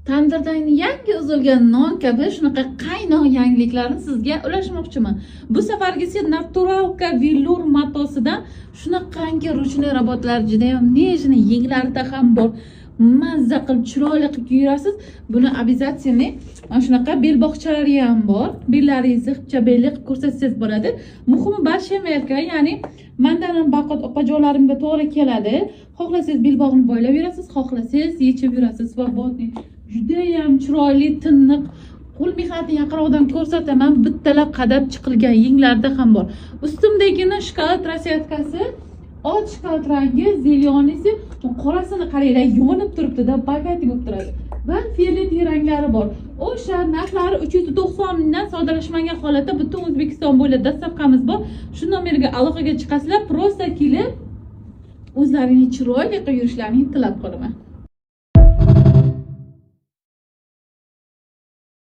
Tandirdan yangi uzilgan non kabi shunaqa qaynoq yangiliklarni sizga ulashmoqchiman. Bu safargisi naturalka vellur matosidan shunaqangi ruchniy robotlar juda ham nejni, yenglarida ham bor. Mazza qilib chiroyli qilib yurasiz. Buni обязательно mana shunaqa belboqchalari ham bor. Bellaringizni xipcha belli qilib ko'rsatsangiz bo'ladi. Muhimi большемерка, ya'ni mendan ham baqot opajonlarimga to'g'ri keladi. Xohlasangiz belbog'ini boylab yurasiz, xohlasangiz yechib yurasiz va botning juda ham chiroyli, tiniq, qo'l mehnatini yaqinroqdan ko'rsataman. Bittalab qadab chiqilgan yenglarda ham bor. Ustimdagini shkolat rasyatkasi oq shkolat rangi, zelionisi, qorasini qaranglar, yonib turibdi-da, bagatik bo'lib turadi. Va fioletiy ranglari bor. O'sha narxlari 390 mingdan soddalashmagan holatda butun O'zbekiston bo'ylab dastavkamiz bor. Shu nomerga aloqaga chiqasizlar, prosta kelib o'zlaringiz chiroyli qilib yurishlarini tilab qolaman.